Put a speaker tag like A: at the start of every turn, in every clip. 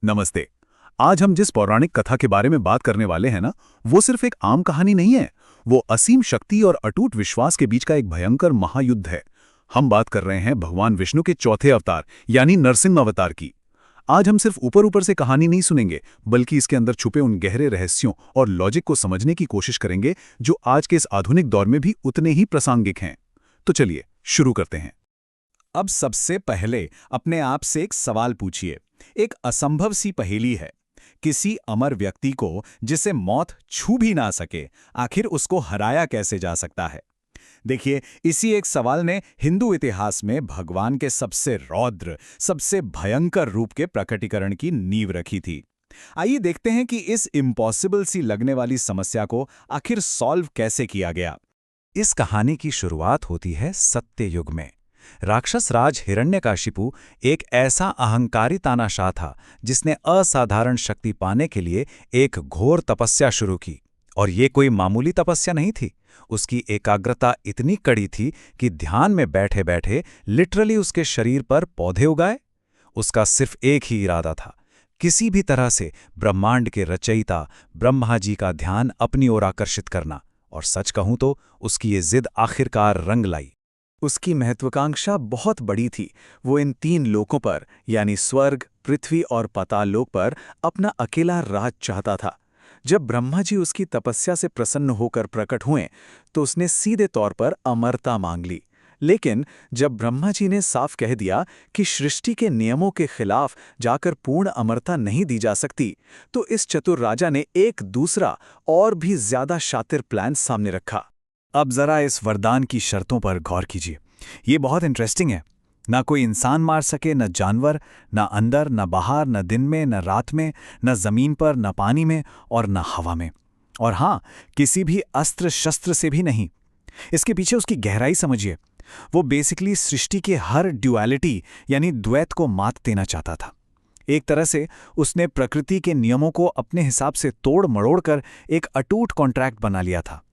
A: नमस्ते। आज हम जिस पौराणिक कथा के बारे में बात करने वाले हैं ना, वो सिर्फ एक आम कहानी नहीं है। वो असीम शक्ति और अटूट विश्वास के बीच का एक भयंकर महायुद्ध है। हम बात कर रहे हैं भगवान विष्णु के चौथे अवतार यानी नरसिंह अवतार की। आज हम सिर्फ ऊपर ऊपर से कहानी नहीं सुनेंगे, बल्कि इसके अंदर छुपे उन गहरे रहस्यों और लॉजिक को समझने की कोशिश करेंगे जो आज के इस आधुनिक दौर में भी उतने ही प्रासंगिक हैं। तो चलिए शुरू करते हैं।
B: अब सबसे पहले अपने आप से एक सवाल पूछिए। एक असंभव सी पहेली है। किसी अमर व्यक्ति को जिसे मौत छू भी ना सके, आखिर उसको हराया कैसे जा सकता है? देखिए, इसी एक सवाल ने हिंदू इतिहास में भगवान के सबसे रौद्र, सबसे भयंकर रूप के प्रकटीकरण की नींव रखी थी। आइए देखते हैं कि इस इम्पॉसिबल सी लगने वाली समस्या को आखिर सॉल्व कैसे किया गया।
C: इस कहानी की शुरुआत होती है सत्य युग में। राक्षस राज हिरण्यकाशिपु एक ऐसा अहंकारी तानाशाह था जिसने असाधारण शक्ति पाने के लिए एक घोर तपस्या शुरू की। और ये कोई मामूली तपस्या नहीं थी। उसकी एकाग्रता इतनी कड़ी थी कि ध्यान में बैठे बैठे लिटरली उसके शरीर पर पौधे उगाए। उसका सिर्फ एक ही इरादा था, किसी भी तरह से ब्रह्मांड के रचयिता ब्रह्मा जी का ध्यान अपनी ओर आकर्षित करना। और सच कहूं तो उसकी ये जिद आखिरकार रंग लाई।
A: उसकी महत्वाकांक्षा बहुत बड़ी थी। वो इन तीन लोकों पर यानी स्वर्ग, पृथ्वी और पाताल लोक पर अपना अकेला राज चाहता था। जब ब्रह्मा जी उसकी तपस्या से प्रसन्न होकर प्रकट हुए तो उसने सीधे तौर पर अमरता मांग ली। लेकिन जब ब्रह्मा जी ने साफ कह दिया कि सृष्टि के नियमों के खिलाफ जाकर पूर्ण अमरता नहीं दी जा सकती, तो इस चतुर राजा ने एक दूसरा और भी ज्यादा शातिर प्लान सामने रखा।
B: अब जरा इस वरदान की शर्तों पर गौर कीजिए। ये बहुत इंटरेस्टिंग है। ना कोई इंसान मार सके, न जानवर, न अंदर, न बाहर, न दिन में, न रात में, न जमीन पर, न पानी में और न हवा में। और हाँ, किसी भी अस्त्र शस्त्र से भी नहीं। इसके पीछे उसकी गहराई समझिए। वो बेसिकली सृष्टि के हर ड्युअलिटी यानी द्वैत को मात देना चाहता था। एक तरह से उसने प्रकृति के नियमों को अपने हिसाब से तोड़ मरोड़ कर एक अटूट कॉन्ट्रैक्ट बना लिया था।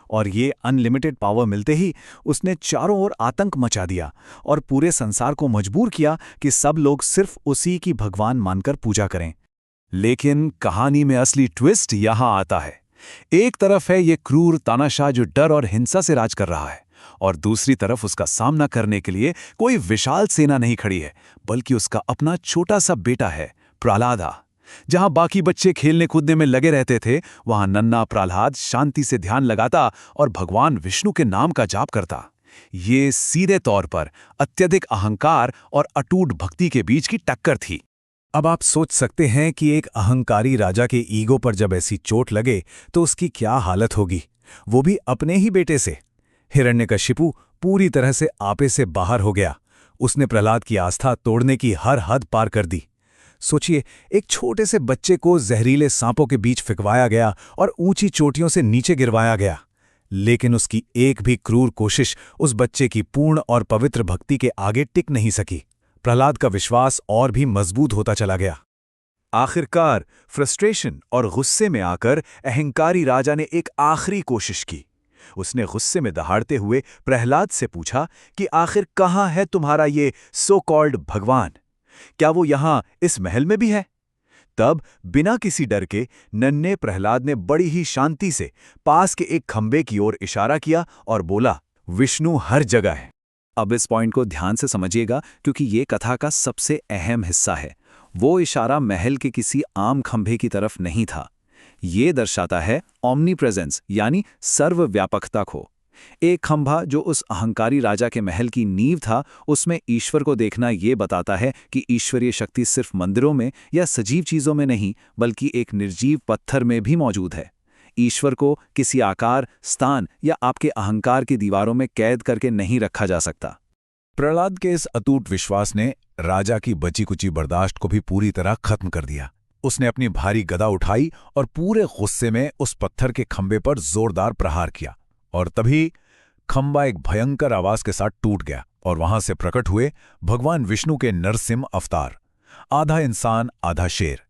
B: और ये अनलिमिटेड पावर मिलते ही उसने चारों ओर आतंक मचा दिया और पूरे संसार को मजबूर किया कि सब लोग सिर्फ उसी की भगवान मानकर पूजा करें।
C: लेकिन कहानी में असली ट्विस्ट यहां आता है। एक तरफ है ये क्रूर तानाशाह जो डर और हिंसा से राज कर रहा है, और दूसरी तरफ उसका सामना करने के लिए कोई विशाल सेना नहीं खड़ी है, बल्कि उसका अपना छोटा सा बेटा है, प्रहलादा। जहां बाकी बच्चे खेलने कूदने में लगे रहते थे, वहां नन्हा प्रहलाद शांति से ध्यान लगाता और भगवान विष्णु के नाम का जाप करता। ये सीधे तौर पर अत्यधिक अहंकार और अटूट भक्ति के बीच की टक्कर थी।
B: अब आप सोच सकते हैं कि एक अहंकारी राजा के ईगो पर जब ऐसी चोट लगे तो उसकी क्या हालत होगी, वो भी अपने ही बेटे से। हिरण्यकशिपु पूरी तरह से आपे से बाहर हो गया। उसने प्रहलाद की आस्था तोड़ने की हर हद पार कर दी। सोचिए, एक छोटे से बच्चे को जहरीले सांपों के बीच फिकवाया गया और ऊंची चोटियों से नीचे गिरवाया गया। लेकिन उसकी एक भी क्रूर कोशिश उस बच्चे की पूर्ण और पवित्र भक्ति के आगे टिक नहीं सकी। प्रहलाद का विश्वास और भी मजबूत होता चला गया।
A: आखिरकार फ्रस्ट्रेशन और गुस्से में आकर अहंकारी राजा ने एक आखिरी कोशिश की। उसने गुस्से में दहाड़ते हुए प्रहलाद से पूछा कि आखिर कहाँ है तुम्हारा ये सो कॉल्ड भगवान? क्या वो यहां इस महल में भी है? तब बिना किसी डर के नन्हे प्रहलाद ने बड़ी ही शांति से पास के एक खंबे की ओर इशारा किया और बोला, विष्णु हर जगह है। अब इस पॉइंट को ध्यान से समझिएगा, क्योंकि ये कथा का सबसे अहम हिस्सा है। वो इशारा महल के किसी आम खंभे की तरफ नहीं था। ये दर्शाता है ओमनी प्रेजेंस यानी सर्वव्यापकता को। एक खंभा जो उस अहंकारी राजा के महल की नींव था, उसमें ईश्वर को देखना ये बताता है कि ईश्वरीय शक्ति सिर्फ मंदिरों में या सजीव चीजों में नहीं, बल्कि एक निर्जीव पत्थर में भी मौजूद है। ईश्वर को किसी आकार, स्थान या आपके अहंकार की दीवारों में कैद करके नहीं रखा जा सकता।
C: प्रहलाद के इस अटूट विश्वास ने राजा की बची कुची बर्दाश्त को भी पूरी तरह खत्म कर दिया। उसने अपनी भारी गदा उठाई और पूरे गुस्से में उस पत्थर के खंभे पर जोरदार प्रहार किया। और तभी खंबा एक भयंकर आवाज के साथ टूट गया और वहां से प्रकट हुए भगवान विष्णु के नरसिंह अवतार। आधा इंसान आधा शेर।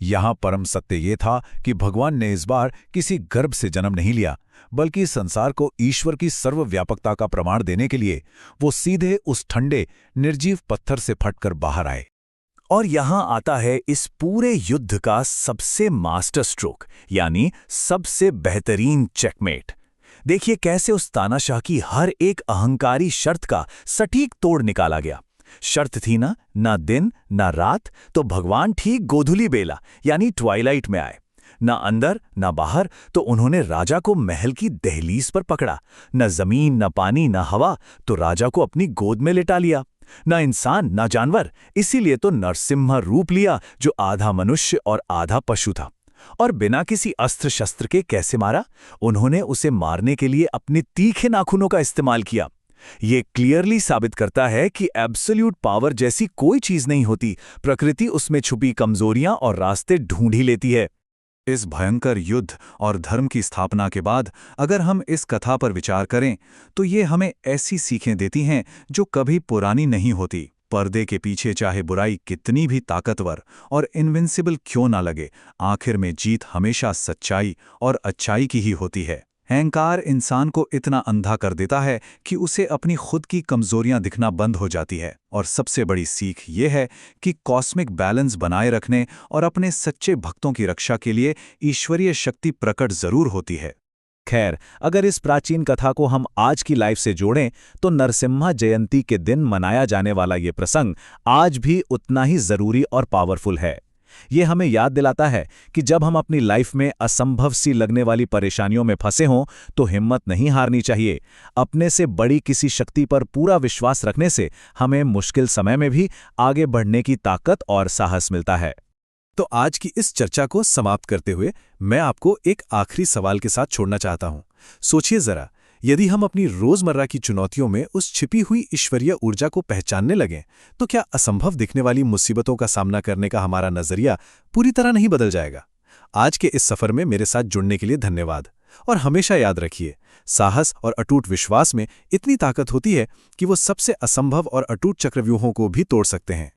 C: यहां परम सत्य ये था कि भगवान ने इस बार किसी गर्भ से जन्म नहीं लिया, बल्कि संसार को ईश्वर की सर्वव्यापकता का प्रमाण देने के लिए वो सीधे उस ठंडे निर्जीव पत्थर से फटकर बाहर आए।
A: और यहां आता है इस पूरे युद्ध का सबसे मास्टर स्ट्रोक, यानी सबसे बेहतरीन चेकमेट। देखिए कैसे उस तानाशाह की हर एक अहंकारी शर्त का सटीक तोड़ निकाला गया। शर्त थी ना दिन ना रात, तो भगवान ठीक गोधुली बेला यानी ट्वाइलाइट में आए। ना अंदर ना बाहर, तो उन्होंने राजा को महल की दहलीज पर पकड़ा। न जमीन न पानी न हवा, तो राजा को अपनी गोद में लिटा लिया। ना इंसान ना जानवर, इसीलिए तो नरसिम्हा रूप लिया, जो आधा मनुष्य और आधा पशु था। और बिना किसी अस्त्र शस्त्र के कैसे मारा? उन्होंने उसे मारने के लिए अपने तीखे नाखूनों का इस्तेमाल किया। ये क्लियरली साबित करता है कि एब्सोल्यूट पावर जैसी कोई चीज नहीं होती, प्रकृति उसमें छुपी कमजोरियां और रास्ते ढूंढ ही लेती है।
C: इस भयंकर युद्ध और धर्म की स्थापना के बाद अगर हम इस कथा पर विचार करें तो ये हमें ऐसी सीखें देती हैं जो कभी पुरानी नहीं होती। पर्दे के पीछे चाहे बुराई कितनी भी ताकतवर और इनविंसिबल क्यों ना लगे, आखिर में जीत हमेशा सच्चाई और अच्छाई की ही होती है। अहंकार इंसान को इतना अंधा कर देता है कि उसे अपनी खुद की कमजोरियां दिखना बंद हो जाती है। और सबसे बड़ी सीख ये है कि कॉस्मिक बैलेंस बनाए रखने और अपने सच्चे भक्तों की रक्षा के लिए ईश्वरीय शक्ति प्रकट जरूर होती है।
B: खैर, अगर इस प्राचीन कथा को हम आज की लाइफ से जोड़ें तो नरसिम्हा जयंती के दिन मनाया जाने वाला ये प्रसंग आज भी उतना ही जरूरी और पावरफुल है। ये हमें याद दिलाता है कि जब हम अपनी लाइफ में असंभव सी लगने वाली परेशानियों में फंसे हों तो हिम्मत नहीं हारनी चाहिए। अपने से बड़ी किसी शक्ति पर पूरा विश्वास रखने से हमें मुश्किल समय में भी आगे बढ़ने की ताकत और साहस मिलता है।
C: तो आज की इस चर्चा को समाप्त करते हुए मैं आपको एक आखिरी सवाल के साथ छोड़ना चाहता हूं। सोचिए जरा, यदि हम अपनी रोजमर्रा की चुनौतियों में उस छिपी हुई ईश्वरीय ऊर्जा को पहचानने लगें तो क्या असंभव दिखने वाली मुसीबतों का सामना करने का हमारा नजरिया पूरी तरह नहीं बदल जाएगा? आज के इस सफर में मेरे साथ जुड़ने के लिए धन्यवाद। और हमेशा याद रखिए, साहस और अटूट विश्वास में इतनी ताकत होती है कि वो सबसे असंभव और अटूट चक्रव्यूहों को भी तोड़ सकते हैं।